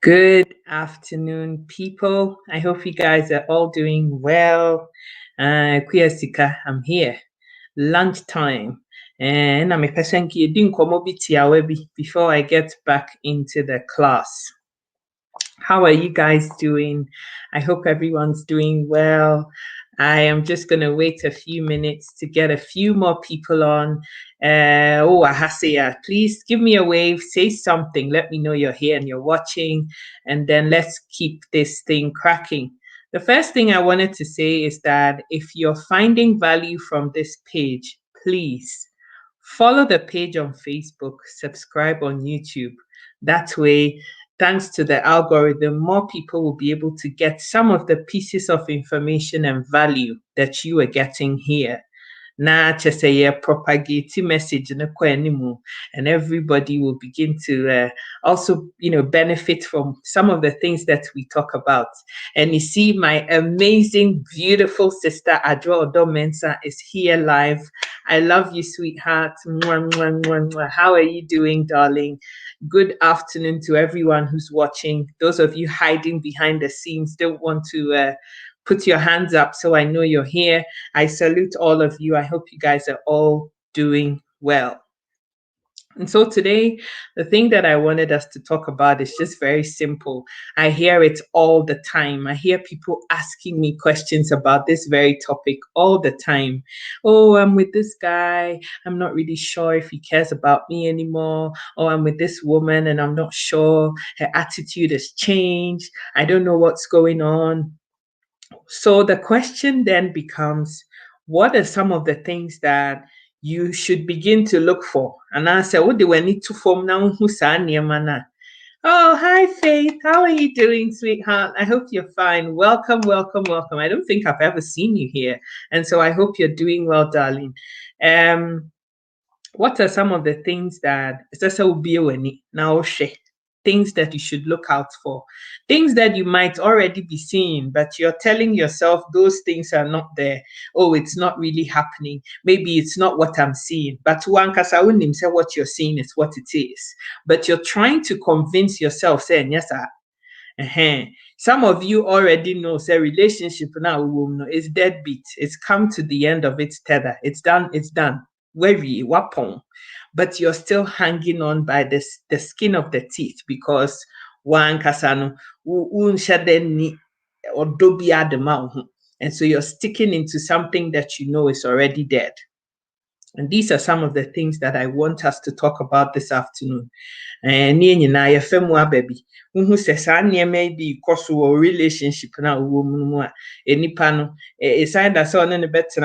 Good afternoon, people. I hope you guys are all doing well. Kuya Sika, I'm here. Lunchtime. And I'm a person before I get back into the class. How are you guys doing? I hope everyone's doing well. I am just going to wait a few minutes to get a few more people on. Ahaseya, please give me a wave, say something, let me know you're here and you're watching, and then let's keep this thing cracking. The first thing I wanted to say is that if you're finding value from this page, please follow the page on Facebook, subscribe on YouTube. That way, thanks to the algorithm, more people will be able to get some of the pieces of information and value that you are getting here. Na just say propagate message in the and everybody will begin to also benefit from some of the things that we talk about. And you see, my amazing, beautiful sister Adwa Odomensa is here live. I love you, sweetheart. Mwah, mwah, mwah, mwah. How are you doing, darling? Good afternoon to everyone who's watching. Those of you hiding behind the scenes, don't want to put your hands up so I know you're here. I salute all of you. I hope you guys are all doing well. And so today, the thing that I wanted us to talk about is just very simple. I hear it all the time. I hear people asking me questions about this very topic all the time. Oh, I'm with this guy. I'm not really sure if he cares about me anymore. Oh, I'm with this woman and I'm not sure. Her attitude has changed. I don't know what's going on. So the question then becomes, what are some of the things that you should begin to look for? And I said, what do we need to form now? Oh, hi, Faith. How are you doing, sweetheart? I hope you're fine. Welcome, welcome, welcome. I don't think I've ever seen you here. And so I hope you're doing well, darling. What are some of the things that things that you should look out for, things that you might already be seeing, but you're telling yourself those things are not there. Oh, it's not really happening. Maybe it's not what I'm seeing. But say what you're seeing is what it is. But you're trying to convince yourself, saying, yes, sir. Some of you already know, say, relationship now is deadbeat. It's come to the end of its tether. It's done. It's done. But you're still hanging on by the skin of the teeth because one kasano and so you're sticking into something that you know is already dead. And these are some of the things that I want us to talk about this afternoon. And baby, who says maybe because of relationship now it's either so on the better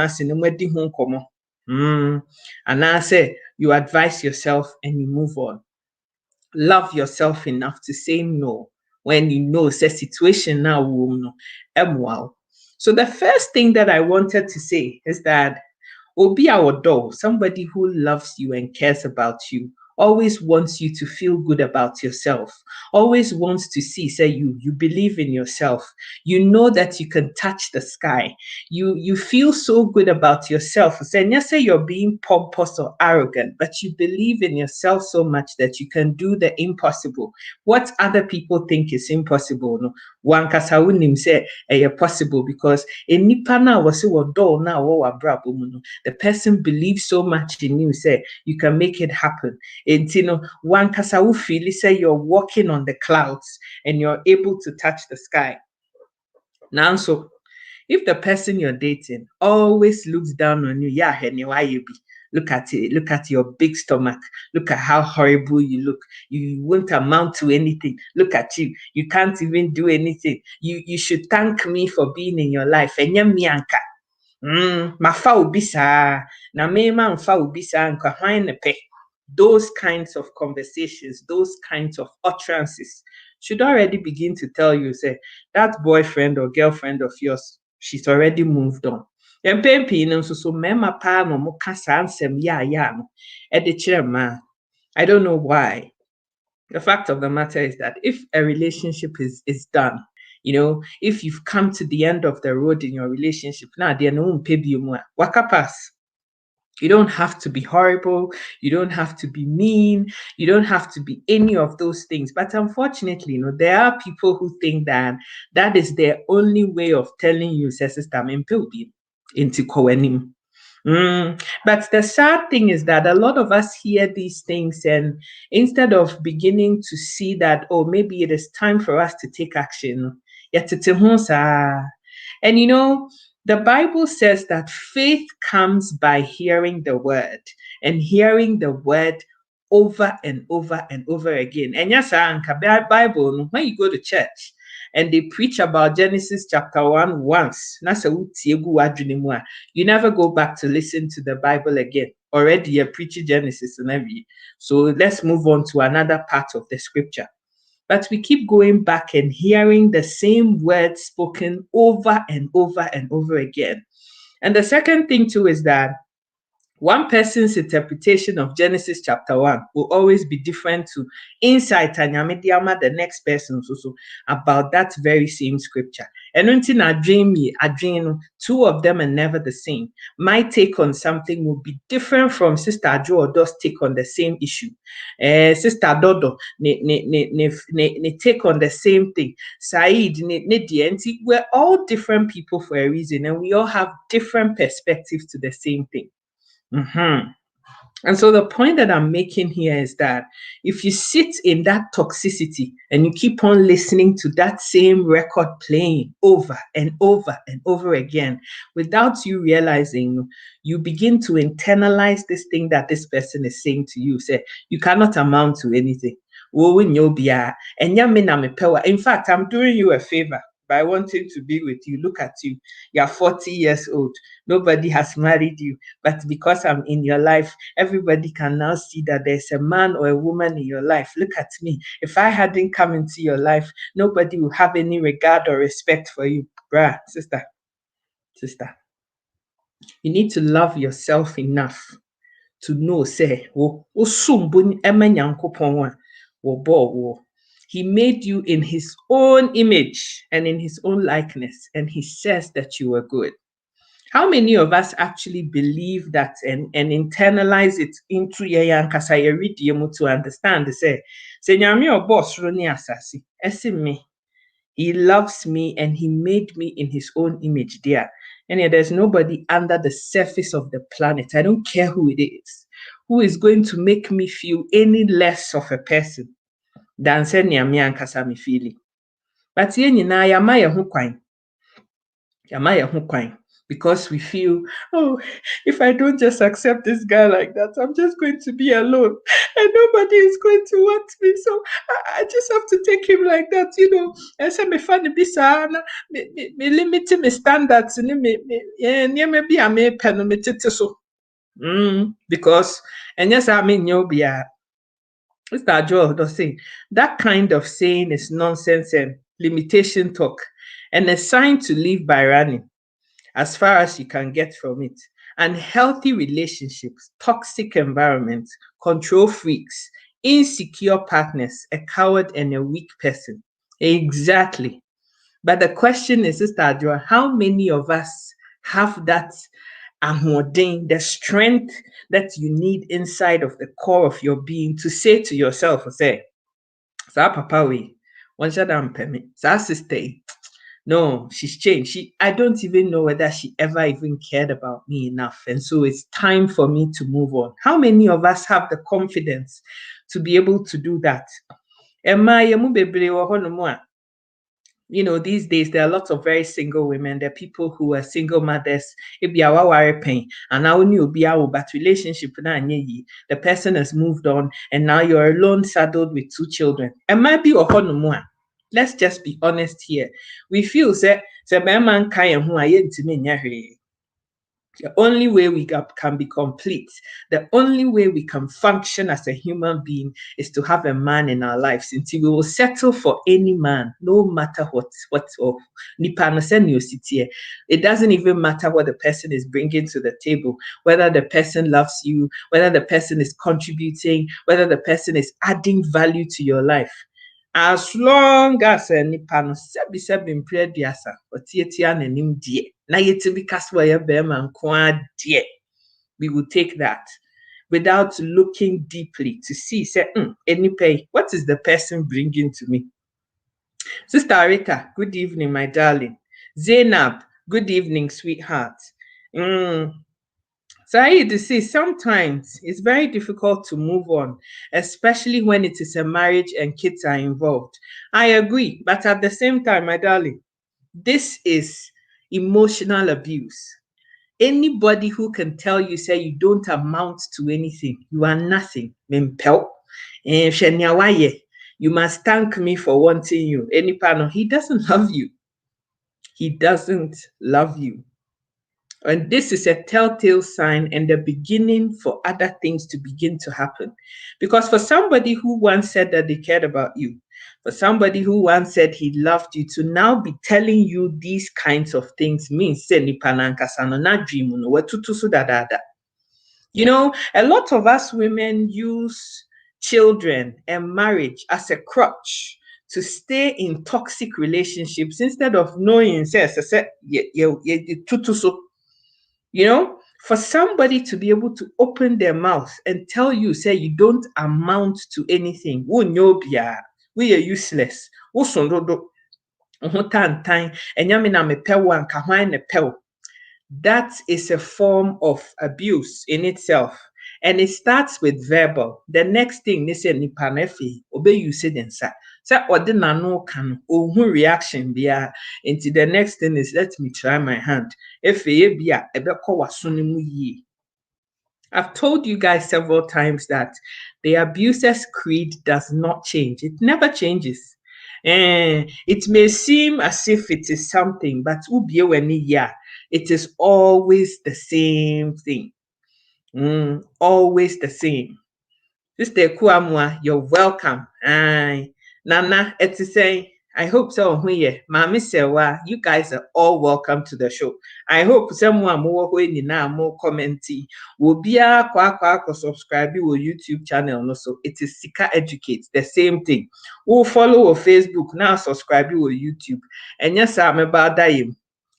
and I say you advise yourself and you move on. Love yourself enough to say no when you know it's a situation now. So the first thing that I wanted to say is that Obi Awodo, somebody who loves you and cares about you, always wants you to feel good about yourself, always wants to see, say you believe in yourself. You know that you can touch the sky. You feel so good about yourself. Say you're being pompous or arrogant, but you believe in yourself so much that you can do the impossible. What other people think is impossible, no? One kasawunim say possible because in Nipana was the person believes so much in you, say you can make it happen. And one kasawu feel say you're walking on the clouds and you're able to touch the sky. Now, so if the person you're dating always looks down on you, yeah, why you be? Look at it. Look at your big stomach. Look at how horrible you look. You won't amount to anything. Look at you. You can't even do anything. You should thank me for being in your life. And mianka. Mafa ubisa. Na mema mfa ubisa nka hwanepe. Those kinds of conversations, those kinds of utterances should already begin to tell you, say, that boyfriend or girlfriend of yours, she's already moved on. I don't know why. The fact of the matter is that if a relationship is done, if you've come to the end of the road in your relationship, now there no waka pass. You don't have to be horrible. You don't have to be mean. You don't have to be any of those things. But unfortunately, there are people who think that that is their only way of telling you, sister, into Kowenim. But the sad thing is that a lot of us hear these things, and instead of beginning to see that, oh, maybe it is time for us to take action, yet it's and the Bible says that faith comes by hearing the word and hearing the word over and over and over again. And yes, Bible, when you go to church and they preach about Genesis chapter 1 once, you never go back to listen to the Bible again. Already you're preaching Genesis and every. So let's move on to another part of the scripture. But we keep going back and hearing the same words spoken over and over and over again. And the second thing too is that one person's interpretation of Genesis chapter 1 will always be different to insight and the next person so about that very same scripture. And until I dream, two of them are never the same. My take on something will be different from Sister Jo or Do's take on the same issue. Sister Dodo, ne take on the same thing. Said, we're all different people for a reason, and we all have different perspectives to the same thing. And so the point that I'm making here is that if you sit in that toxicity and you keep on listening to that same record playing over and over and over again, without you realizing, you begin to internalize this thing that this person is saying to you. Say, you cannot amount to anything. In fact, I'm doing you a favor by wanting to be with you. Look at you. You're 40 years old. Nobody has married you. But because I'm in your life, everybody can now see that there's a man or a woman in your life. Look at me. If I hadn't come into your life, nobody would have any regard or respect for you. Bruh, sister. You need to love yourself enough to know, say, he made you in his own image and in his own likeness, and he says that you are good. How many of us actually believe that and internalize it into to understand? Say, me. He loves me and he made me in his own image there. And there's nobody under the surface of the planet, I don't care who it is, who is going to make me feel any less of a person than me feeling. But because we feel, oh, if I don't just accept this guy like that, I'm just going to be alone and nobody is going to want me. So I just have to take him like that, And say me fan be sana, me limit me standards, maybe I may pen me so. Because and yes, I mean you'll be Mr. Joel does say that kind of saying is nonsense and limitation talk and a sign to live by running as far as you can get from it. Unhealthy relationships, toxic environments, control freaks, insecure partners, a coward and a weak person. Exactly. But the question is, Sister Adjoa, how many of us have that the strength that you need inside of the core of your being to say to yourself, say, Papa we, one shot down permit, sister, no, she's changed. I don't even know whether she ever even cared about me enough. And so it's time for me to move on. How many of us have the confidence to be able to do that? These days there are lots of very single women. There are people who are single mothers. But relationship, the person has moved on, and now you're alone, saddled with 2 children. It might be let's just be honest here. We feel say man the only way we can be complete, the only way we can function as a human being is to have a man in our lives. Until we will settle for any man, no matter what. It doesn't even matter what the person is bringing to the table, whether the person loves you, whether the person is contributing, whether the person is adding value to your life. As long as nipa no sebi mpre diasa otietia nanim die na yeti bi kaswa ye be man kwa die we will take that without looking deeply to see, say, any pay, what is the person bringing to me? Sister Rita, good evening, my darling. Zainab, good evening, sweetheart. So I see sometimes it's very difficult to move on, especially when it is a marriage and kids are involved. I agree, but at the same time, my darling, this is emotional abuse. Anybody who can tell you, say you don't amount to anything, you are nothing, you must thank me for wanting you. Any panel, he doesn't love you. He doesn't love you. And this is a telltale sign and the beginning for other things to begin to happen. Because for somebody who once said that they cared about you, for somebody who once said he loved you, to now be telling you these kinds of things means, you know, a lot of us women use children and marriage as a crutch to stay in toxic relationships instead of knowing, you know, for somebody to be able to open their mouth and tell you, say, you don't amount to anything, we are useless, that is a form of abuse in itself. And it starts with verbal. The next thing they say nipa nefi obey you say densa. So ordinary can reaction bia. Into the next thing is let me try my hand. I've told you guys several times that the abuser's creed does not change. It never changes. It may seem as if it is something, but it is always the same thing. Always the same. Sister Kuamwa, you're welcome. Nana, it's saying, I hope so. Mami Sewa, you guys are all welcome to the show. I hope someone more commenting will be subscribe to our YouTube channel. Also, it is Sika Educate, the same thing. We'll follow our Facebook now, subscribe to our YouTube. And yes, I'm about that.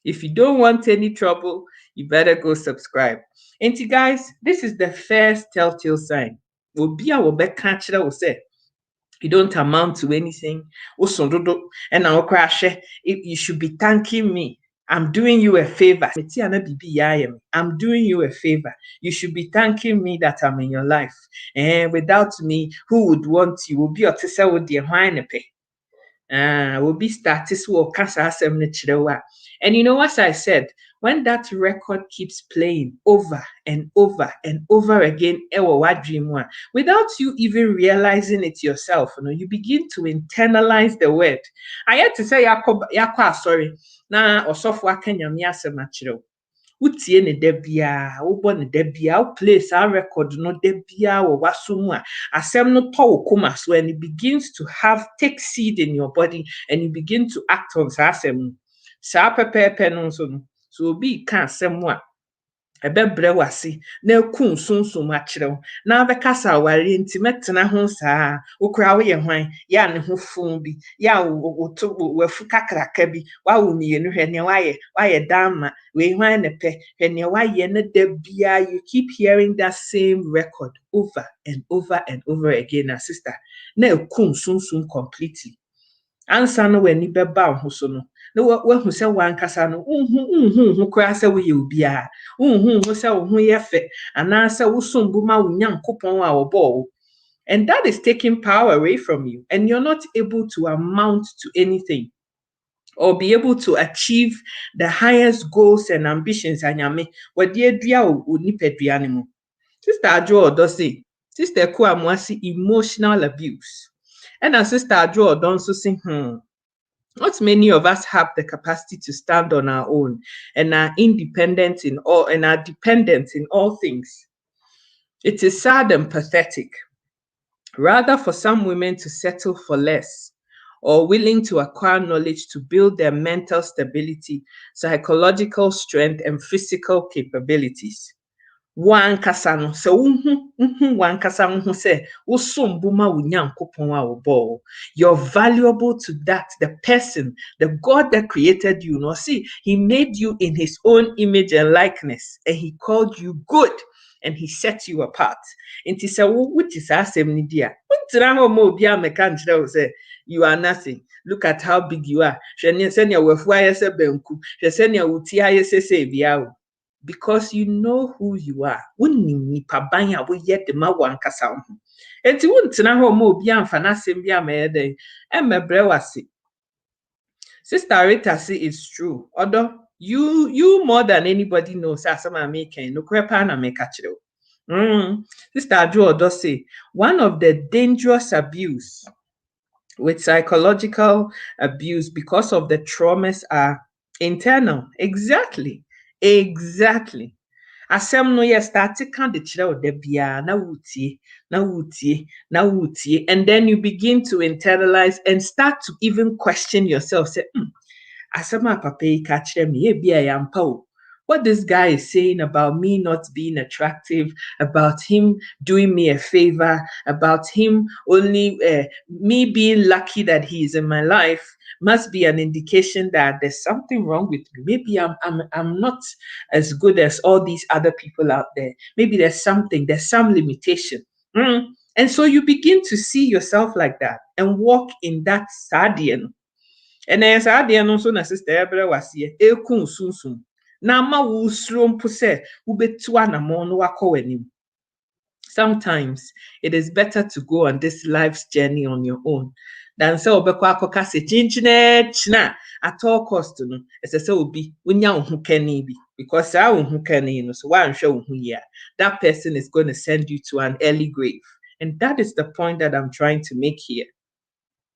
If you don't want any trouble, you better go subscribe. And guys, this is the first telltale sign. You don't amount to anything. And I'll crash. You should be thanking me. I'm doing you a favor. I'm doing you a favor. You should be thanking me that I'm in your life. And without me, who would want you? Will be your with the will be status will and you know, as I said, when that record keeps playing over and over and over again, without you even realizing it yourself, you begin to internalize the word. I had to say, sorry, na osofwa Kenya miasemachiro. Utie ne debia, ubo ne debia, place our record no debia or wasumwa. Asem no to koma so, and it begins to take seed in your body and you begin to act on asem. Sa pepe no so be can semwa. Ebebre wasi na ku sunsun akyerɛw na abɛkasa aware nti metena ho saa okura wo ye hwan ya ne ho fun bi ya wo wafu kakraka bi wa wo mienu hwɛ ne wayɛ dama we hwan ne pɛ hwɛ ne wayɛ ne da bia. You keep hearing that same record over and over and over again, na sister na ku sunsun completely. Ansa no wani bɛba ho so no na wahu sɛ wankasa no kura sɛ wo ye obia sɛ wo ho yɛ fɛ anaasɛ wo sombu ma wo nyankopɔn a wɔbɔɔ. And that is taking power away from you, and you're not able to amount to anything or be able to achieve the highest goals and ambitions. Anyame wadi adua o nipadua ne mu. Sister Adwo Odo say, Sister Kuamwasi, emotional abuse. And our Sister Adwo Odo also say, not many of us have the capacity to stand on our own and are independent in all and are dependent in all things. It is sad and pathetic. Rather for some women to settle for less or willing to acquire knowledge to build their mental stability, psychological strength, and physical capabilities. One kasano se one kasano se usumbuma unyankopon a obo. You're valuable to that, the person, the God that created you. No, see, he made you in his own image and likeness, and he called you good. and he sets you apart. Inti se which is asem ni dia. Untina ho mo obi ameka nkyerɛ wo say you are nothing. Look at how big you are. Hwɛ sɛ nea wafu ayɛ sɛ banku. Hwɛ sɛ nea wuti ayɛ sɛ sɛ bia wo. Because you know who you are. Wunnim nipa ban a woyɛ de ma wankasa ho. Enti wuntina ho mo obi amfa n'asɛm bi amɛyɛ den. Emmebrɛ wase. Sister Rita say it's true. Although you more than anybody knows as I'm making no crepa na make Sister Jo does say one of the dangerous abuse with psychological abuse because of the traumas are internal. Exactly. Asem no yes start kan de kire o da bia na wutie and then you begin to internalize and start to even question yourself say asema papa yi ka kire me e bia ya mpa o. What this guy is saying about me not being attractive, about him doing me a favor, about him only me being lucky that he is in my life must be an indication that there's something wrong with me. Maybe I'm not as good as all these other people out there. Maybe there's some limitation. And so you begin to see yourself like that and walk in that sadian. And as sadian also na sister Ebere was here, ekun sunsun. Na ma wo suro mpo se wo betu anamo no wakọ w'anim. Sometimes it is better to go on this life's journey on your own than say obekọ akọka se chinchina at all cost no. Ese se obi wonya wo ho kani bi because sa wo ho kani no so wanhwe wo ho ya. That person is going to send you to an early grave. And that is the point that I'm trying to make here.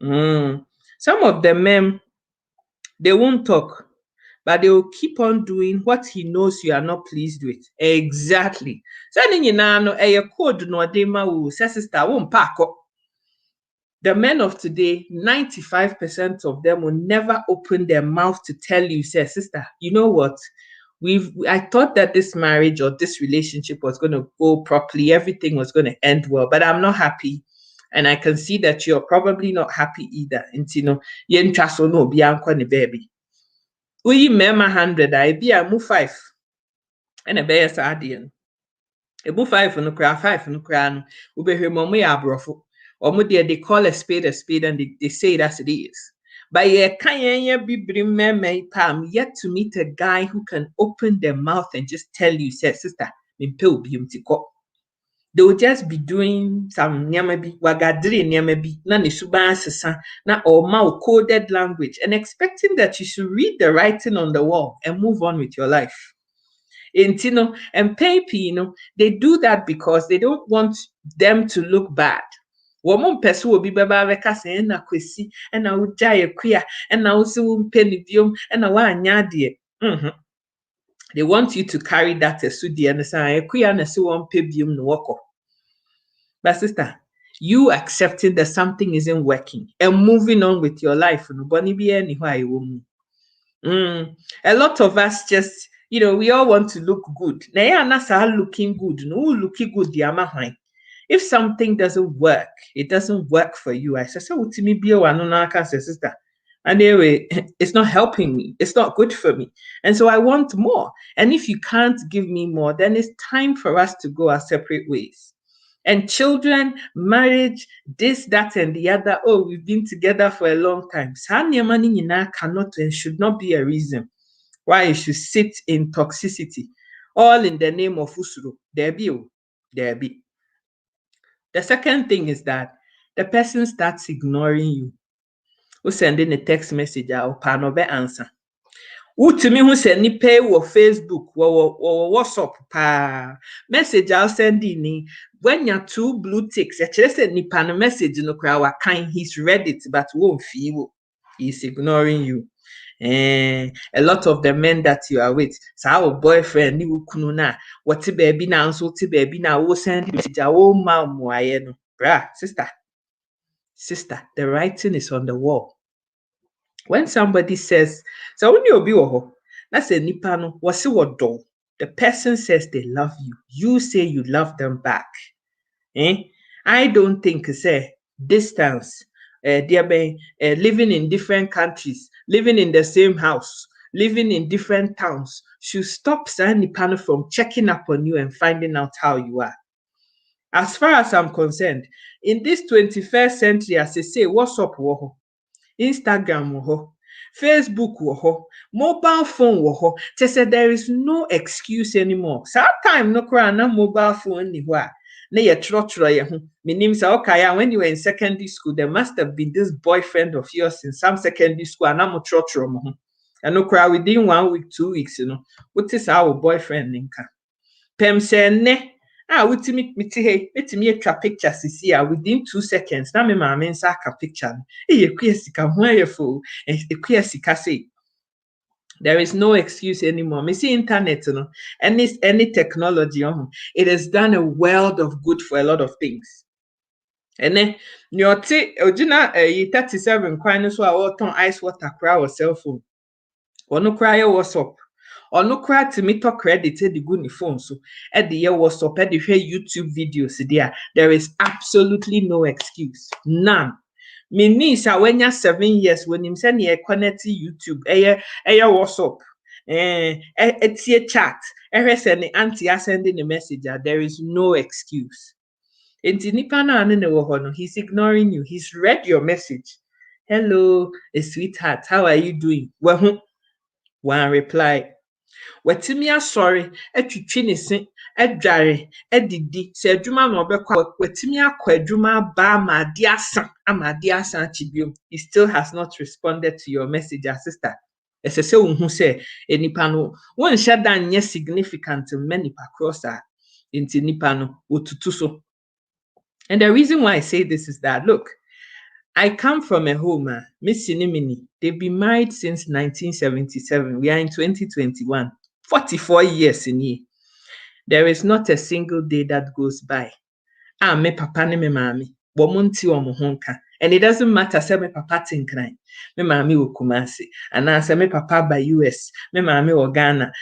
Some of the men, they won't talk, but they will keep on doing what he knows you are not pleased with. Exactly. So code no sister won't pack up. The men of today, 95% of them will never open their mouth to tell you, say, sister, you know what? I thought that this marriage or this relationship was going to go properly. Everything was going to end well, but I'm not happy. And I can see that you're probably not happy either. And yen traso no bianco ni baby. We mema 100, I be a move 5. And a bear sardian. A move 5 no cry, 5 no cran, ube her momo ya brofo. Or mudia they call a spade, and they say that's it is. But ye can't be bring me pam yet to meet a guy who can open their mouth and just tell you, say, sister, me pill beautiful. They will just be doing some nyamabi, wagadri nyamabi, na nisuba sesa, na or coded language, and expecting that you should read the writing on the wall and move on with your life. And pay, they do that because they don't want them to look bad. Woman person will be baba veka say na kwesi and na ujaye kuya and na usi penny biom and na wa anyadie. They want you to carry that esudi and say kuya na si one pe biom no wako. But sister, you accepting that something isn't working and moving on with your life. A lot of us just, we all want to look good. Now, looking good. No, looking good. If something doesn't work, it doesn't work for you. I say, sister. And anyway, it's not helping me. It's not good for me. And so I want more. And if you can't give me more, then it's time for us to go our separate ways. And children, marriage, this, that, and the other. Oh, we've been together for a long time. Cannot and should not be a reason why you should sit in toxicity, all in the name of usuru. There be. The second thing is that the person starts ignoring you. Who sending a text message or panobe answer. Who to me who send ni pay or Facebook or WhatsApp pa message I'll send in when you're two blue ticks. Actually send ni pan message no crowd kind he's read it but won't feel he's ignoring you. A lot of the men that you are with, so our boyfriend ni kununa what baby now so baby now will send message oh mom no bruh sister the writing is on the wall. When somebody says, so when you'll be that's a nipano, what's what do? The person says they love you. You say you love them back. I don't think say distance, living in different countries, living in the same house, living in different towns should stop Nipa from checking up on you and finding out how you are. As far as I'm concerned, in this 21st century, as I say, WhatsApp wo ho, Instagram wo ho, Facebook wo ho, mobile phone wo ho. They say there is no excuse anymore. Time no kra na mobile phone ni ho a na ye trotro ye ho. Meaning say okay, when you were in secondary school, there must have been this boyfriend of yours in some secondary school and I'm trotro mo ho. And no kra within 1 week, 2 weeks, what is our boyfriend nka? Pem say ne witimi atwa picture sisi within 2 seconds na me maame nsa aka picture sika ho ayefo sika say there is no excuse anymore. Me see internet any technology it has done a world of good for a lot of things. And then nyote ojina 37 kwan so a ice water kra or cell phone ono kra ye WhatsApp ono kra timi to credit the good ni phone so e de ye WhatsApp e de hwe YouTube videos there is absolutely no excuse, none. Me niece awenya 7 years when him send ye connect YouTube eye WhatsApp etie chat ehwe send auntie sending a message there is no excuse. Enti nipa na ane ne wo ho no, he's ignoring you. He's read your message. Hello, sweetheart, how are you doing? Well, one reply. Watimi asori etwitwi ne se edware edidi se adwuma na obekwa watimi akwa adwuma ba amadi asan chibio. He still has not responded to your message, sister. Esese unhu se enipa no won shada nye significant many across into nipa no otutu so. And the reason why I say this is that look, I come from a home, Miss Sinimini. They've been married since 1977. We are in 2021. 44 years in here. There is not a single day that goes by. Me papa ne me mami. Womunti omuhonka. And it doesn't matter say me papa tinkran. Me mami wo Kumasi. And I say me papa by US. Me mami wo Ghana.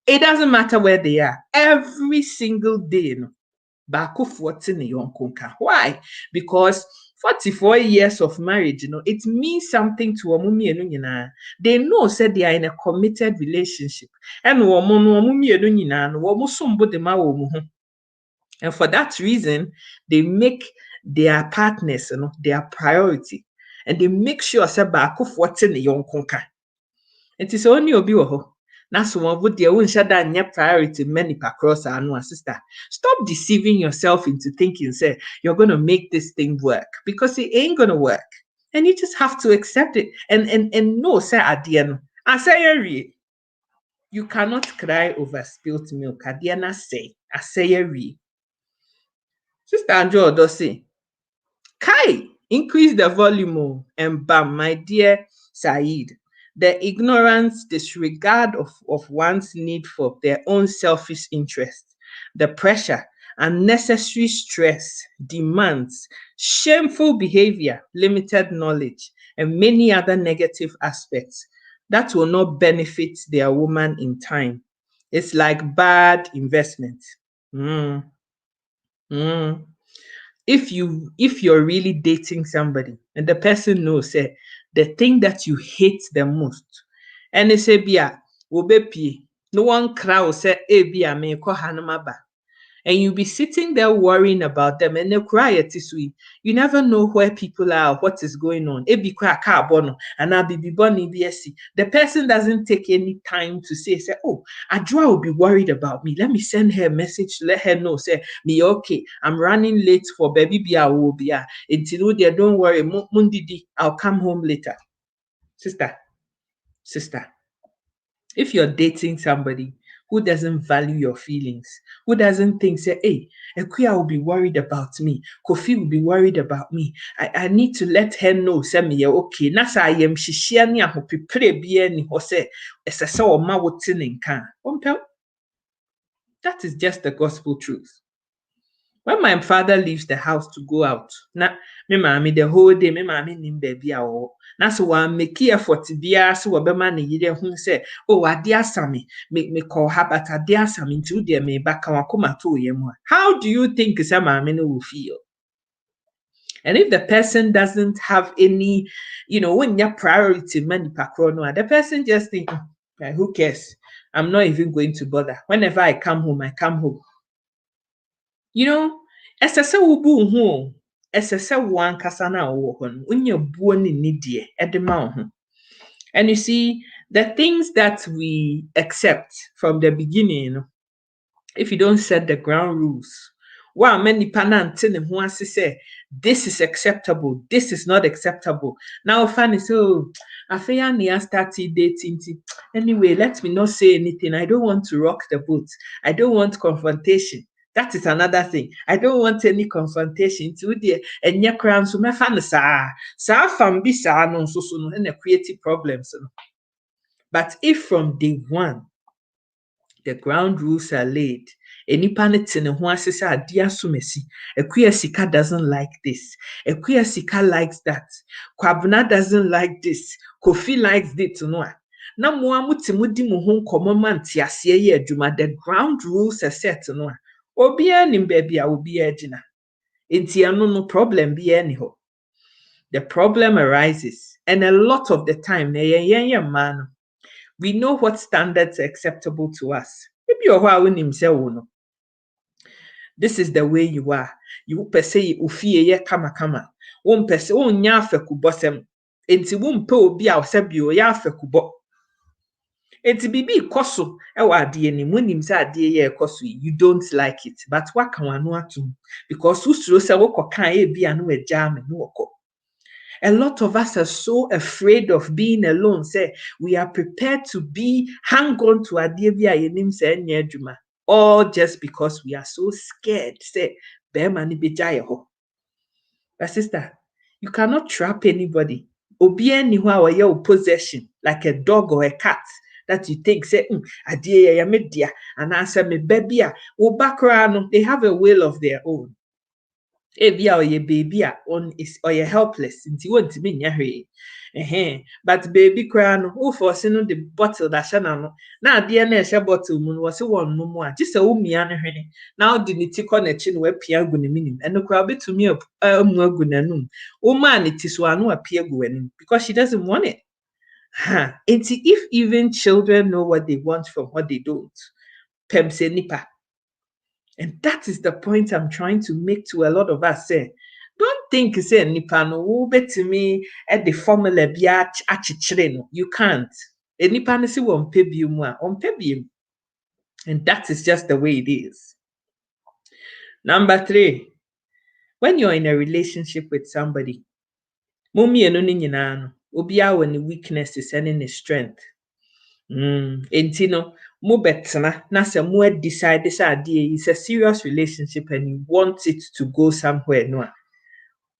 It doesn't matter where they are. Every single day, why? Because 44 years of marriage, it means something to woman. They know said they are in a committed relationship. And and for that reason, they make their partners, their priority. And they make sure say it is only obi wo. That's one would the own priority many across our no sister. Stop deceiving yourself into thinking, say, you're gonna make this thing work because it ain't gonna work. And you just have to accept it and know, say at the end. I say you cannot cry over spilt milk. At the end, I say Sister Andrew does say, Kai, increase the volume and bam, my dear Saeed. The ignorance, disregard of one's need for their own selfish interest, the pressure, unnecessary stress, demands, shameful behavior, limited knowledge, and many other negative aspects that will not benefit their woman in time. It's like bad investment. If you're really dating somebody and the person knows the thing that you hate the most, and they say bia obepi no one crowd say bia me ko hanumaba, and you be sitting there worrying about them and they cry at this week. You never know where people are, what is going on. And the person doesn't take any time to say, oh, Adra will be worried about me. Let me send her a message, let her know, say, me okay, I'm running late for baby bia will be until there, don't worry, Mundidi, I'll come home later. Sister, if you're dating somebody who doesn't value your feelings, who doesn't think, say, hey, Ekuya will be worried about me, Kofi will be worried about me, I need to let her know, say me, okay, nasa I am shishiani ahopi prebieni, or say, esesa or ma wotin kan. That is just the gospel truth. When my father leaves the house to go out, na me mami the whole day, me mami nim baby awo. Na so wa make effort bia so wa bema ne yire hu say, oh ade asami, me call her but ade asami into there me baka wakoma to yemu. How do you think say mami no will feel? And if the person doesn't have any, when your priority many pakro no, the person just think, Right? Who cares? I'm not even going to bother. Whenever I come home, I come home. You know, ɛsɛ wubu ho. Ɛsɛ one kasana wo ho no. Unya buo ni nidie edema wo ho. And you see, the things that we accept from the beginning, if you don't set the ground rules, wow, many panante ne ho ase say this is acceptable, this is not acceptable. Now funny so afeya ne start dating. Anyway, let me not say anything. I don't want to rock the boat. I don't want confrontation. That is another thing. I don't want any confrontation. To the enye kran so me fa ne sa fam bi sa no so no na create problems. But if from day one the ground rules are laid, enipa ne te ne ho ase sɛ ade asomasi, Akuya Sika doesn't like this, Akuya Sika likes that, Kwabena doesn't like this, Kofi likes this no a na mo amuti mudi mo ho nkɔmmɔ ma nteaseɛ yɛ adwuma. The ground rules are set no a obiara nim baabi a obiara gyina. Enti ɛno no problem biara ni hɔ. The problem arises, and a lot of the time na yɛn mmaa no, we know what standards are acceptable to us. This is the way you are. You per se ufie ye kama kama. Won per se won nya afekubo sem. Enti won pe obi a osebio ya afekubo. Enti bibi ikoso e wa ade ni munim se ade ye ekoso you don't like it. But what can one atum? Because usuro se wo kokan e bia no agya me no woko. A lot of us are so afraid of being alone. Say we are prepared to hang on to adebia yenim say nyadwuma, all just because we are so scared. Say be mani bejaye ho. But sister, you cannot trap anybody. Obi ani ho a your possession, like a dog or a cat that you think say adie ya media and answer me baby a wo background. They have a will of their own. Ebia or your baby on is or you're helpless until want to be near but baby crown who forcing the bottle that shana now DNA bottle moon was one no more just a woman now the nitty chin where piago minim and the crowd to me up gunanum woman it is one who appear going because she doesn't want it. If even children know what they want from what they don't, pemse nipa. And that is the point I'm trying to make to a lot of us. Say, don't think say nipa no wo betimi at the formula bia achichire no. You can't. Nipa no si won pe biom a on pe biom. And that is just the way it is. Number 3, when you're in a relationship with somebody, mummy eno ni nyina no, obi a won weaknesses and in strength. Enti no mo betena na se mo decide this idea is a serious relationship and you want it to go somewhere no.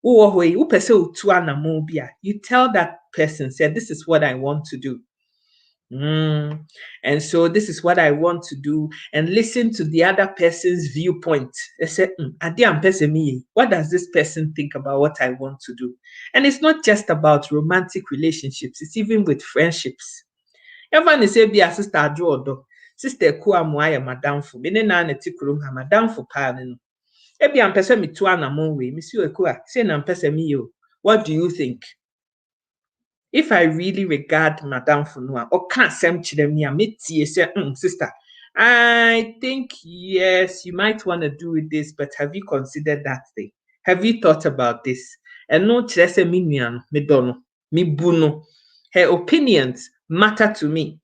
You tell that person, say this is what I want to do. And so this is what I want to do, and listen to the other person's viewpoint. They say, what does this person think about what I want to do? And it's not just about romantic relationships, it's even with friendships. Ever say be a sister Jodo, sister Kua Moya Madame for Benena Neticulum, Madame for Panin. Ebi am pese me to anamon we, Monsieur Ekua, say na pese me yo. What do you think? If I really regard Madame Funua, or can't send me a metie say, sister, I think yes, you might want to do with this, but have you considered that thing? Have you thought about this? And no chese minian, me dono, me buno. Her opinions matter to me.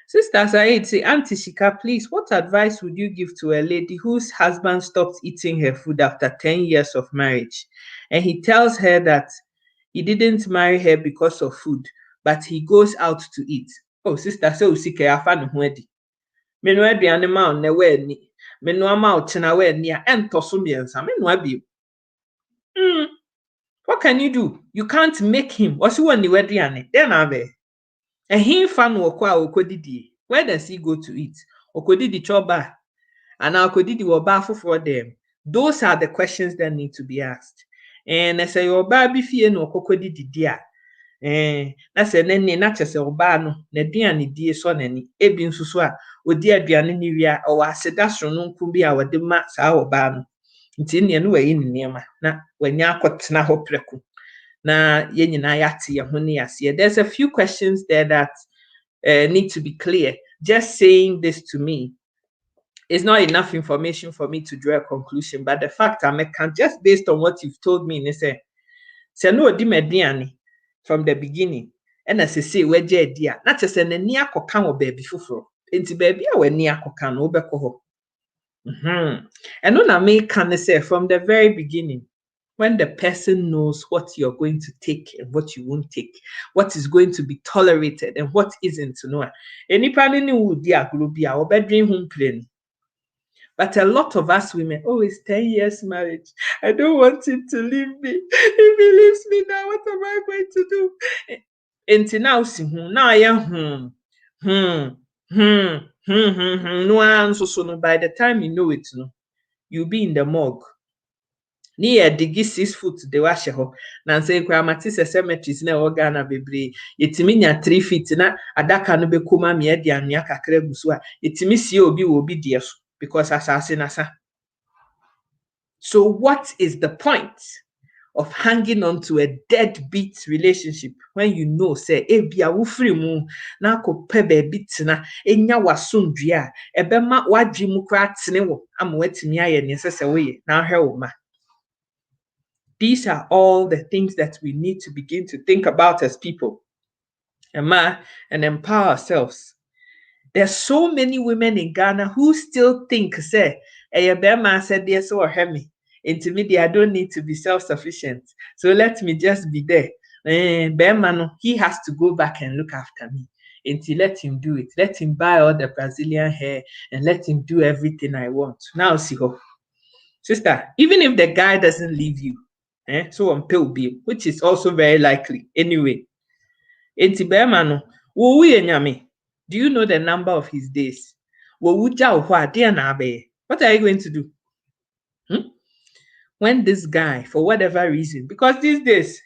Sister Said say, Auntie Shika, please, what advice would you give to a lady whose husband stopped eating her food after 10 years of marriage? And he tells her that he didn't marry her because of food, but he goes out to eat. Oh, sister, so usike afanu huedi. Menu aduane ma on na we ni. Menu ama o chena we ni a entoso miensa. Menu abi. What can you do? You can't make him. Osi woni aduane. Then abe. And he fan wokwa okodidi. Where does he go to eat? Okodidi choba. And okodidi woba for them. Those are the questions that need to be asked. And I say oba bi fie no okodidi dia. Na say nene na chese oba no na aduane die so nani. Ebi nsuso a odi aduane ni wia o aseda so no nku bi a wode ma saa oba no. Nti ne no wayi ne ma na wanya akotena ho preku. Na ye nyina yate ye ho ne yase. There's a few questions there that need to be clear. Just saying this to me is not enough information for me to draw a conclusion. But the fact I can, just based on what you've told me, say no di mediani from the beginning. And as I say, we're dear, not just an near cocan or baby fufro. Into baby, or near cocan or beco. And when I make can say from the very beginning, when the person knows what you're going to take and what you won't take, what is going to be tolerated and what isn't, to know. Any planning would be a group, our bedroom home plane. But a lot of us women, oh, it's 10 years marriage. I don't want him to leave me. If he leaves me now, what am I going to do? Until now, see, now I am, no answer. So by the time you know it, no, you'll be in the morgue. Near digi 6 foot de washe ho na nse kwa matise cemeteries na organa bebre yetimi nya 3 feet na adaka no bekoma me de anua kakra guso a yetimi sie obi wo obi de so because asase na sa. So what is the point of hanging on to a deadbeat relationship when you know say ebia wo free mu na akopɛ baabi tena enya wasomdua ebema wadwe mu kra tene wo ama watimi aye ne sese wo ye na ahwe wo ma. These are all the things that we need to begin to think about as people and empower ourselves. There's so many women in Ghana who still think, say, hey, man said this or me. Into me, I don't need to be self-sufficient. So let me just be there. Berman, he has to go back and look after me. Until let him do it. Let him buy all the Brazilian hair and let him do everything I want. Now see how. Sister, even if the guy doesn't leave you, so on pill bill, which is also very likely anyway. Enti bema no, wo nyame. Do you know the number of his days? What are you going to do? When this guy, for whatever reason, because these days,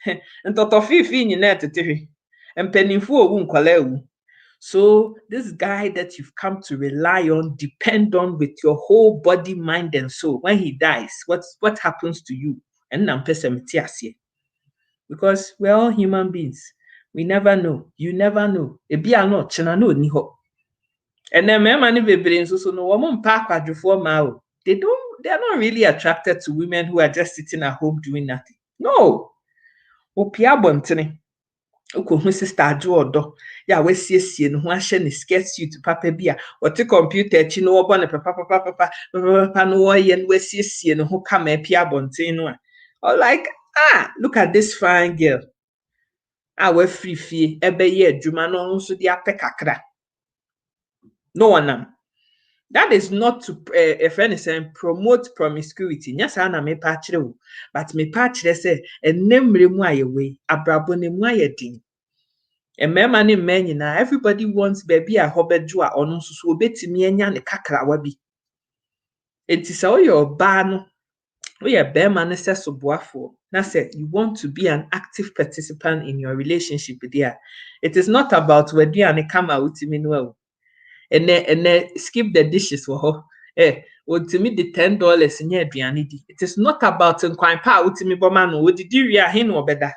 so this guy that you've come to rely on, depend on with your whole body, mind, and soul. When he dies, what happens to you? And because we're all human beings. We never know. You never know. And then they're not really attracted to women who are just sitting at home doing nothing. No. Sister Jodo, yeah, we see no one sketch you to papa beer or to computer chino one papa no and we see no who come a pia bontino. Or like, look at this fine girl. Our free fee, ebe ye jumano so dia pekakra. No one. That is not to a friend saying promote promiscuity. Yes, I me patchre, but me patchre say a name way, a brabone din. A memani men na everybody wants baby a hobedua or no so beti me nya kakra wabi. It is all your ban. We are bear man says so boafo. Now say you want to be an active participant in your relationship there. It is not about whether you come out to me well. And then skip the dishes for her. To me the $10 in your dianity. It is not about inquire power to me, but man, would you him or better?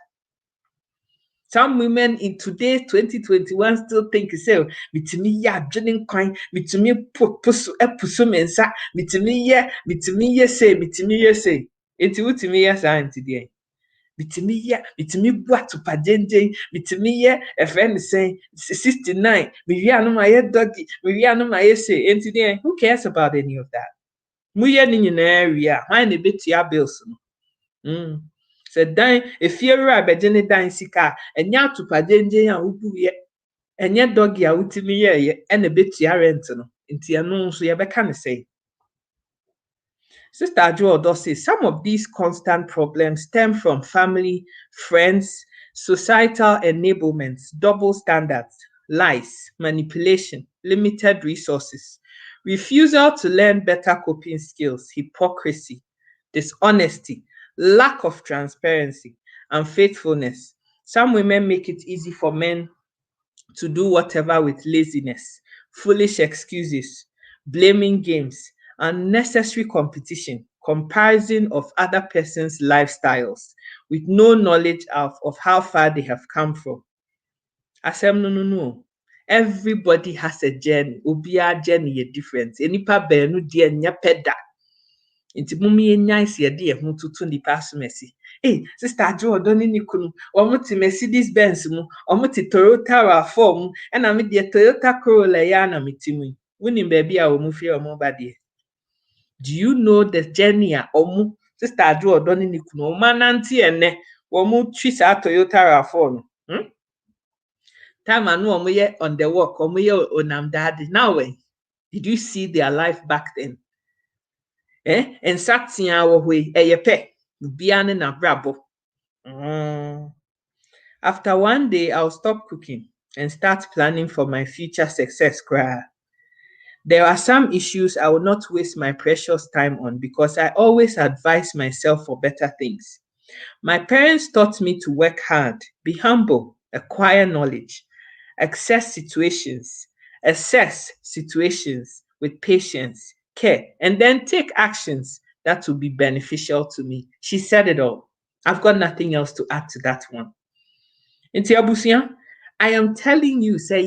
Some women in today's 2021 still think so. Mitimi ya drinking coin, mitimi pusumensa, mitimi say. It's utimi ya sa today. Mitimi buatu pajenje, mitimi ye a friend saying 69, Miriano my doggy, Miriano my say, and today, who cares about any of that? Muya in area, why a bit ya bills? So dan if you're a bedene dan sika enya atupadenje a ubuye enye dog ya utimi ye and a bit ya rent no nti eno so ye beka ne say. Sister Joe says some of these constant problems stem from family, friends, societal enablements, double standards, lies, manipulation, limited resources, refusal to learn better coping skills, hypocrisy, dishonesty, lack of transparency, and faithfulness. Some women make it easy for men to do whatever with laziness, foolish excuses, blaming games, unnecessary competition, comparison of other person's lifestyles with no knowledge of how far they have come from. Asem no. Everybody has a journey. Obiara journey is different. Enipa beenu die nya peda. Inti mumi enya isi yedi ehun tutu nipa so mesi. Hey, sister Ajo odoni ni kunu. Omo ti Mercedes Benz mu. Omo ti Toyota RAV4 mu. Ena mi die Toyota Corolla ya na mi ti mu. Wuni baby a omo fi omo ba die. Do you know the journey a omo sister Ajo odoni ni kunu? Omo nanti ene. Omo twi sa Toyota RAV4 no. Time anu omo ye on the walk. Omo ye onam daddy. Now when did you see their life back then? And satia wo hwe eyepe bia ne na brabo. After one day I'll stop cooking and start planning for my future success. There are some issues I will not waste my precious time on because I always advise myself for better things. My parents taught me to work hard, be humble, acquire knowledge, assess situations with patience, care, and then take actions that will be beneficial to me. She said it all. I've got nothing else to add to that one. Inti abusia, I am telling you, say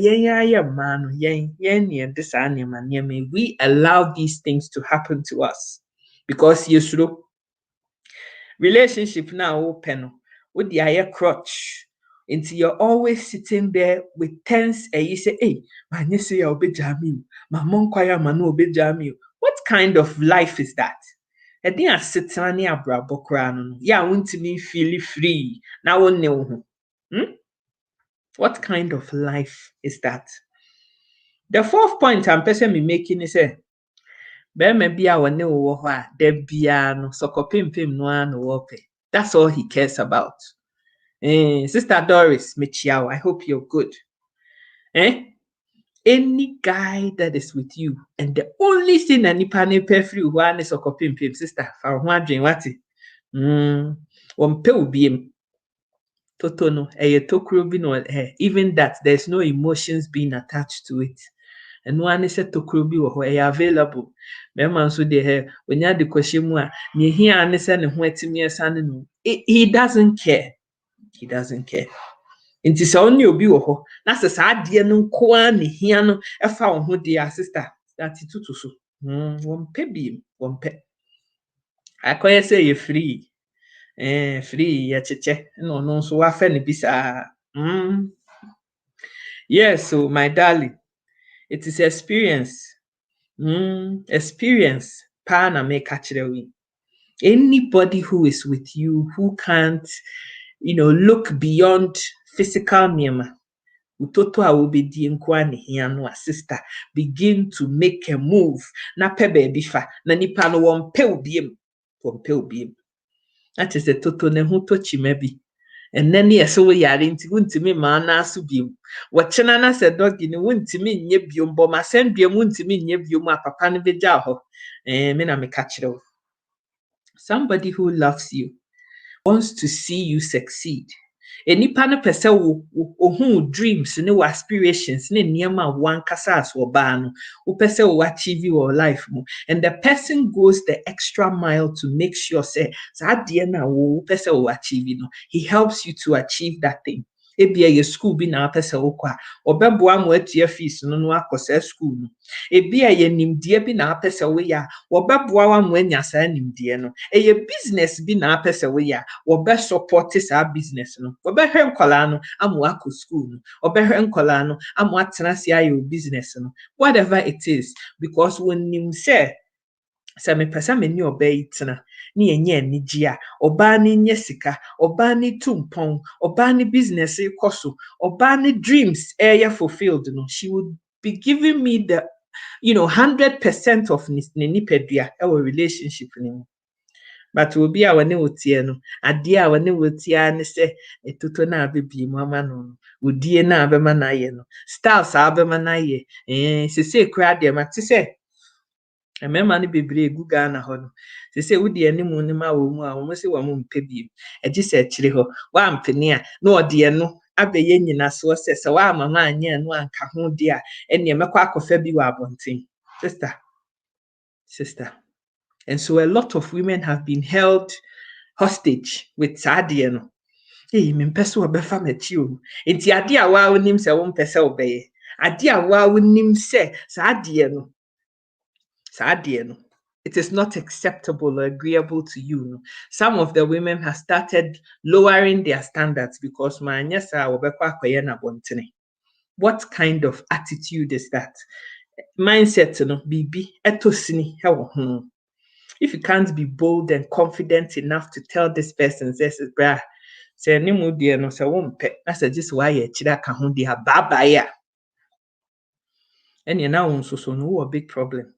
we allow these things to happen to us because relationship now open with the higher crutch. Until you're always sitting there with tense and you say, hey, man, you say I'll be jamming. My mom choir man will be jamming. What kind of life is that? I think I sit on the brabo crown. Yeah, I want to be feel free. Now I know. What kind of life is that? The fourth point I'm person me making is say, maybe I want to de biano, so pim no wope. That's all he cares about. Sister Doris Michiao, I hope you're good. Any guy that is with you, and the only thing that nipa ne pay free one is pim sister, for one dream what? One pe ubiem. Toto no, tokro bi no, even that there's no emotions being attached to it. And one is a tokro bi wo available. Remember so they when you had the question me here and send him no. He doesn't care. He doesn't care. Nti sa only obi wo ho na se sa ade no nko a ne hia no e fa wo ho dia sister that tutu so won pe bi won pe akoye say you free free ya cheche no so wa fa ne bisa yes, so my darling, it is experience experience pa na make actually we anybody who is with you who can't look beyond physical nema utoto a wobedi nko a ne hia no a sister begin to make a move na pe baby fa na nipa no won pe obiem that is the toto ne hu to chima bi and then yes so we are nti wuntimi ma na aso biem wo chena na se dog ni wuntimi nye biom bo ma sen biem wuntimi nye biom a papa ne beja ho me na me ka kire somebody who loves you wants to see you succeed. Enipa no pese wo dreams ne wo aspirations ne niema one kasa as wo ba no wo pese wo achieve your life mo and the person goes the extra mile to make sure say sa de na wo pese wo achieve no he helps you to achieve that thing. Ebia ye school bi na pese wo kwa obeboa mo atua fees no akosa school no ebia ye nimdie bi na pese wo ya obeboa wa mo anya sa nimdie no ye business bi na pese wo ya obe support sa business no obe hwe nkola no amu akọ school no obe hwe nkola no amu atena sia your business no whatever it is because when nim say me pesa me ni oba itena ni enye anigi a oba ni nye sika oba ni tumpon oba ni business ikoso oba ni dreams fulfilled no she would be giving me the 100% of ni nipadua our relationship ni but obi a wane wotie no ade a wane wotie ne se etoto na abebi mu ama no odie na abema na ye no styles abema na ye sese kura de ma te se emema ne bebre egu Ghana ho no sese wodi animu ne ma wo mu a wo se wo mo mpe bi eji se chire ho wa mpene a na ode no abeye nyina so se wa mama anya no anka ho de a ene mekwa akofa bi wa abonten sister. And so a lot of women have been held hostage with sadie no. Hey, me pese obefa machi o. Enti ade a wa onim se wo mpese obeye. ade a wa wonim se saa ade no it is not acceptable or agreeable to you no. Some of the women have started lowering their standards because maanya saa wobekwa akoye na bontene. What kind of attitude is that? Mindset no bibi etosini hewo ho. If you can't be bold and confident enough to tell this person, says, bra, say, ni mu deɛ no, sɛ wompɛ, na sɛ just why yɛ kyerɛ aka ho deɛ a, bye-bye a. And you now so no a big problem.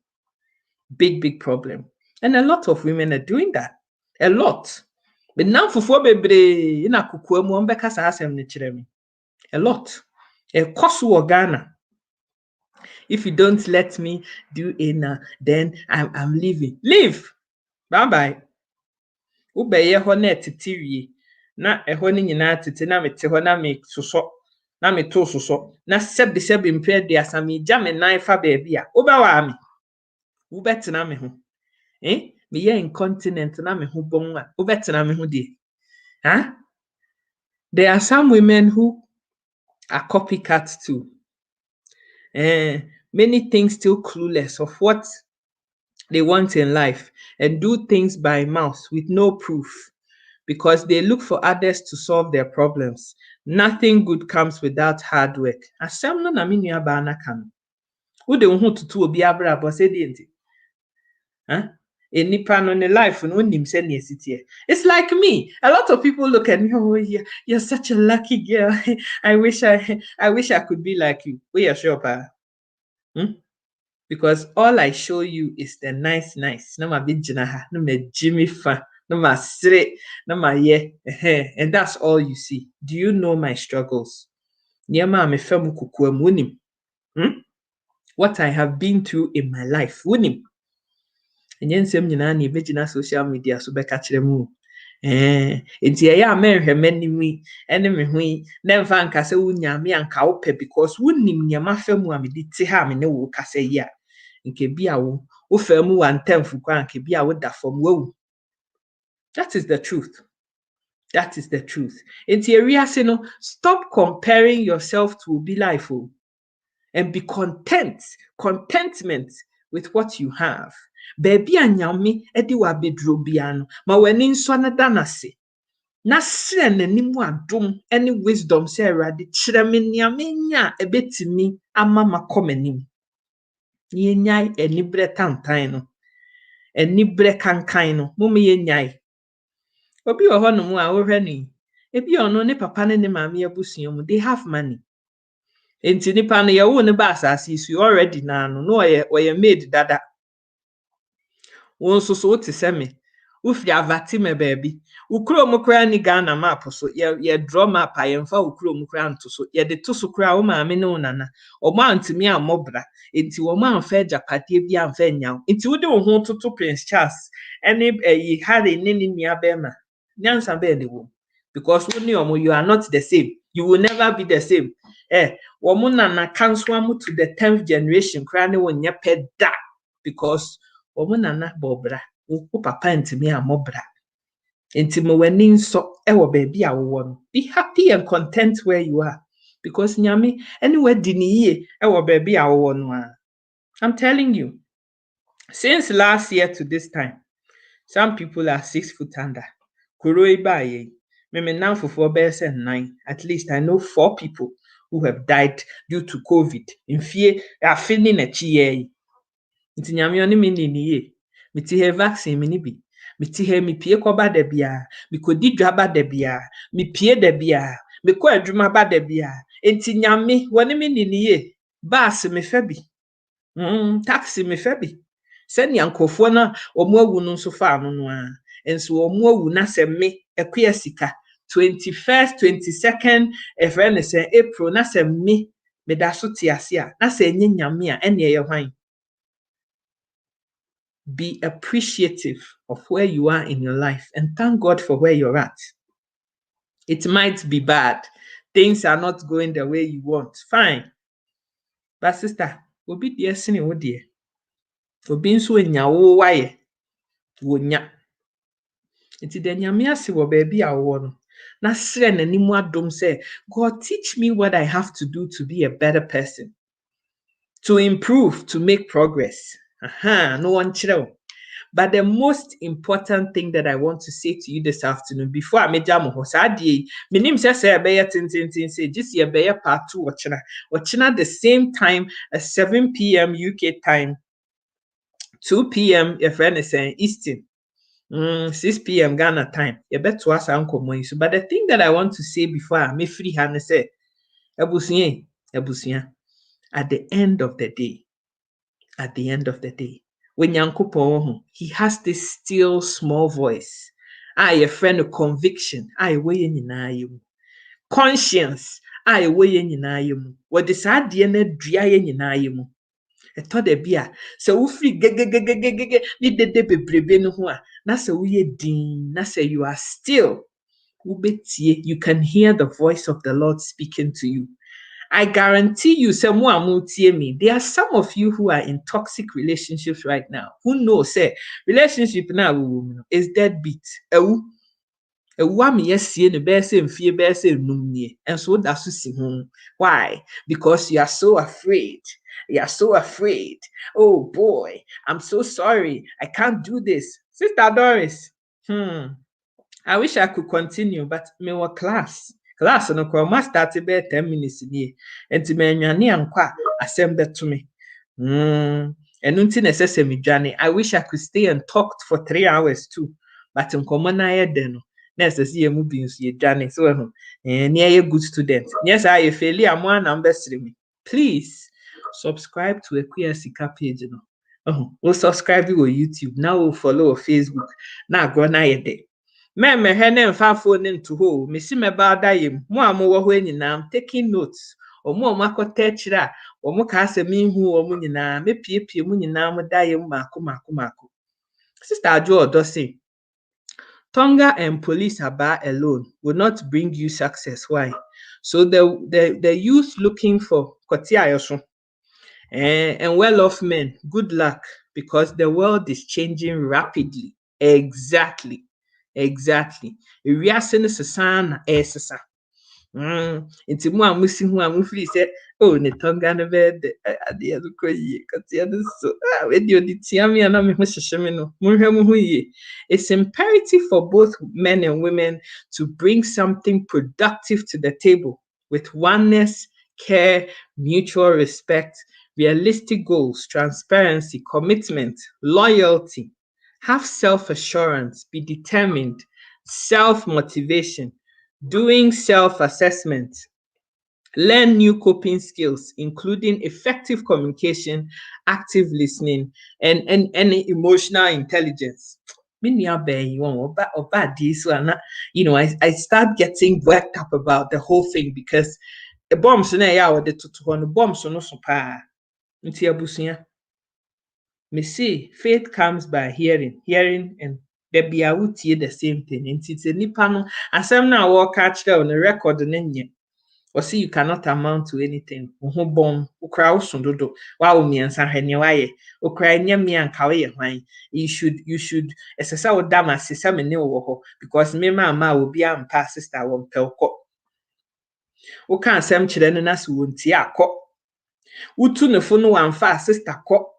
Big problem. And a lot of women are doing that. A lot. But now fufuo bebree na kokua mu ombeka saa asɛm ne kyerɛ me. A lot. Ɛkɔ so wɔ Ghana. If you don't let me do it, then I'm leaving. Leave. Bye-bye. Ubeye ho na tete wie na eho ni nyina tete na mete ho na me soso na me to soso na sebe mpre de asame gya me nan fa ba bia ubewa me ubetena me ho me ye incontinent na me ho bon a ubetena me ho de there are some women who are copycats too. Many things still clueless of what they want in life and do things by mouth with no proof because they look for others to solve their problems. Nothing good comes without hard work. Asem no na me nua ba na kan. Wo de ho tutu obi abra bo se de nti. Enipa no ne life no nim se na esitie. It's like me. A lot of people look at me, oh, you're such a lucky girl. I wish I could be like you. We are sure, pa. Because all I show you is the nice. No ma bi gina ha, no ma Jimmy fa, no ma sre, no ma ye, and that's all you see. Do you know my struggles? Niema me femu kukua munim. What I have been through in my life, wunim. And yen sem nyina na ebegina social media so beka kire mu. Enti eya amenhwe manimi ene me hui na mfa nka se wunya me anka wo pe because wunim nyama famu amedi te ha me ne wo kasa yi a nke bia wo famu wantamfu kwa nke bia wo da fam wo. That is the truth. That is the truth. Enti ewiase no, stop comparing yourself to be life and be contentment with what you have. Baby anyame edi wa bedro bia no ma wani nso na danase na sre nanimu adom any wisdom say Awurade kyerɛ me niame nya ebetimi ama makomanim ye nyai enibre tantan no enibre kankan no mo me ye nyai obi wo hono mu a wo hwɛ ni ebi ono ne papa ne maame abusua mu they have money enti nipa no ye wo ne ba asase su already na no oye made dada. Wonso so wote se me ufi avati me baby ukro mu kra ni Ghana map so ye draw map ayemfa ukro mu kra nto so ye de to so kra wo maame ne wonana o ma antimi amobra enti wo ma amfa japade bi amfa nyaw enti wo de wo ho toto Prince Charles ene yi Harry ne ni nua bema nyansa be de wo because wo ni omo you are not the same, you will never be the same. Wo mo nana kanso am to the 10th generation kra ne wo nya peda because omo nana bobra wo papa ntimi amobra ntimi wani nso ewo baby a wo no. Be happy and content where you are because nyame anywhere di ni ye ewo baby a wo no a. I'm telling you, since last year to this time some people are 6 foot under. Kuro iba ye me now for bears and 9 at least I know 4 people who have died due to COVID in fear are feeling a chi. Nti nyame oni me ni ye meti he vaccine me ni bi meti he mi pie ko ba da bia mi kodi dwa ba da bia mi pie da bia mi ko adwuma ba da bia enti nyame woni me ni ye bus me fa bi taxi me fa bi se ni ankofo na omo awu no so fa no no a enso omo awu na se me ekua sika 21st 22nd efre se April na se me da so ti ase a na se enye nyame a ene ye hwan. Be appreciative of where you are in your life and thank God for where you're at. It might be bad. Things are not going the way you want. Fine. But sister, obi dear sini wo dear. Obi nso enya wo waye. Wo nya. Enti de nyame ase wo baby a wo no. Na sre nanimu adom say, God teach me what I have to do to be a better person. to improve, to make progress. No one chill. But the most important thing that I want to say to you this afternoon before I make jam ho sadie, minim say be say just ye be part 2 watchina the same time at 7 p.m. UK time, 2 p.m. your friend is saying Eastern. 6 p.m. Ghana time. You bet to us uncle. But the thing that I want to say before I may free hand say ebusia, at the end of the day, when Yankopon, he has this still small voice. A friend of conviction. Way in conscience. Way in what the sad DNA dry in ɛtɔ da bi a sɛ wofiri gegegegege ne dede bebrebe no ho a na sɛ woyɛ din na sɛ you are still wobetie, you can hear the voice of the Lord speaking to you. I guarantee you, say mo amutie me. There are some of you who are in toxic relationships right now. Who knows? Say relationship now is deadbeat. And so that's why? Because you are so afraid. You are so afraid. Oh boy, I'm so sorry. I can't do this. Sister Doris. I wish I could continue, but me were class. Class no kwa ma start be 10 minutes ni. Enti me nwane ankwa asem beto me. Enu nti na sese me dwane. I wish I could stay and talk for 3 hours too. But nkomo na ye de no. Na sese ye mu bi nso ye dwane. So no. Ni ye good student. Yes, I fail am one number 3. Please subscribe to Ekuya Sika page no. We'll subscribe to YouTube. Now we'll follow Facebook. Now go na ye de. Me ne mfa phone into ho me si me ba da yem mo am wo ho nyina taking notes omo akota akira a omo ka asem ihu omo nyina me piepie mu nyina mo da yem mako. Sister Ajo Odo say Tonga and police aba alone will not bring you success. Why? So the youth looking for kotia yoso and well-off men, good luck, because the world is changing rapidly. Exactly. Ewiase no sesa na esesa. Nti mu amusi hu amufiri se oh ne tonga no be de ade azu koyi katia no so we di odi tia me na me ho hyehye me no munhwe mu hu yi. It's imperative for both men and women to bring something productive to the table with oneness, care, mutual respect, realistic goals, transparency, commitment, loyalty. Have self-assurance, be determined, self-motivation, doing self-assessment, learn new coping skills, including effective communication, active listening, and emotional intelligence. I start getting worked up about the whole thing because the bombs the bombs no so pa. Me see, faith comes by hearing, and there be a would the same thing. And it's a nipa asem na walk catch on the record and or see you cannot amount to anything. Who bomb, who crowd sundodo, wow me and San Henry, who cry near me and Kawaii. You should as a dama system in new because me mamma will be a pass sister one pelco. Who can't send children as won't tia cock. Utu ne phone one fast sister cock.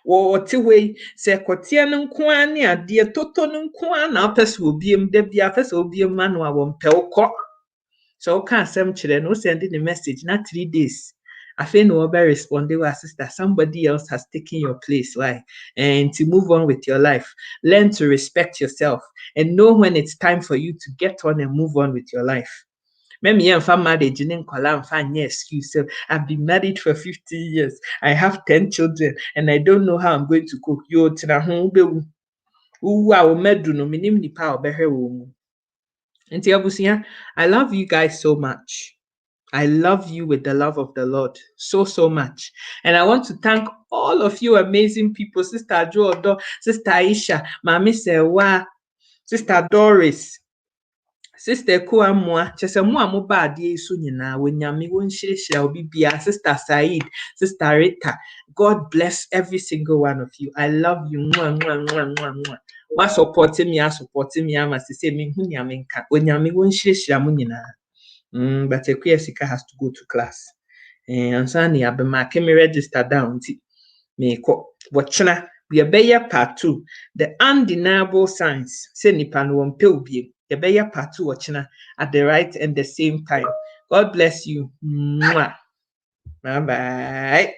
Wɔte hɔ yi sɛ kɔteɛ no nko ara ne adeɛ toto no nko ara na apɛ sɛ obiem da bia apɛ sɛ obiem ma no a wɔmpɛ wokɔ sɛ woka asɛm kyerɛ no send the message na 3 days afei na wɔbɛ respond wa sister somebody else has taken your place. Why? And to move on with your life, learn to respect yourself and know when it's time for you to get on and move on with your life. Maybe I'm marriage and excuse. I've been married for 50 years. I have 10 children and I don't know how I'm going to cook. I love you guys so much. I love you with the love of the Lord so much. And I want to thank all of you amazing people. Sister Jo, Sister Aisha, Mami Sewa, Sister Doris, Sister Kuamwa, Chesa Muamu Badi Sunina, Winyami Winshisha, Obibia, Sister Said, Sister Rita. God bless every single one of you. I love you. Ma supporting me, I must say, me, Hunyamenka, Winyami Winshisha Munina. But Ekuya Sika has to go to class. ansa na abema ke me register down ti me ko watchna we be part 2 the undeniable signs say nipa no won pe obi ye be part 2 watchna at the right and the same time. God bless you. Mwah. Bye bye.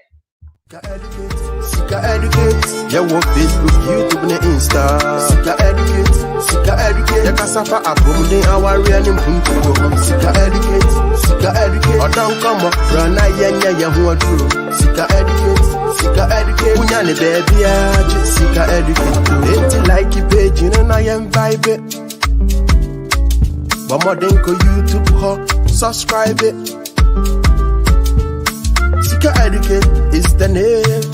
Sika educate, yeah, what Facebook, YouTube, and Insta. Sika educate, yeah, cassava, abomine, our real impunto. Sika educate, or don't come up, run, yeah, who are true. Sika educate, Unyane baby, Sika educate. Ain't like you page, you know, I am vibe. One more than YouTube, subscribe it. Sika educate is the name.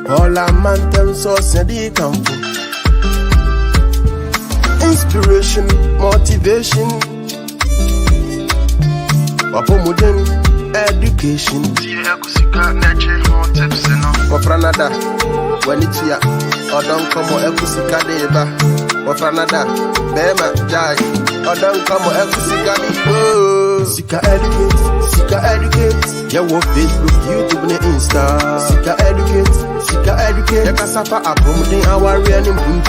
All our man source and the campo. Inspiration, motivation. Wapomodern education. Wafranada, when it's here, or don't come or Ekusika deba. Wafranada, Bema, Jai, or don't come or Ekusika deba. Sika educate, yeah, what Facebook, YouTube, and Insta. Sika educate, yeah, cassava, abomine, our real impunto.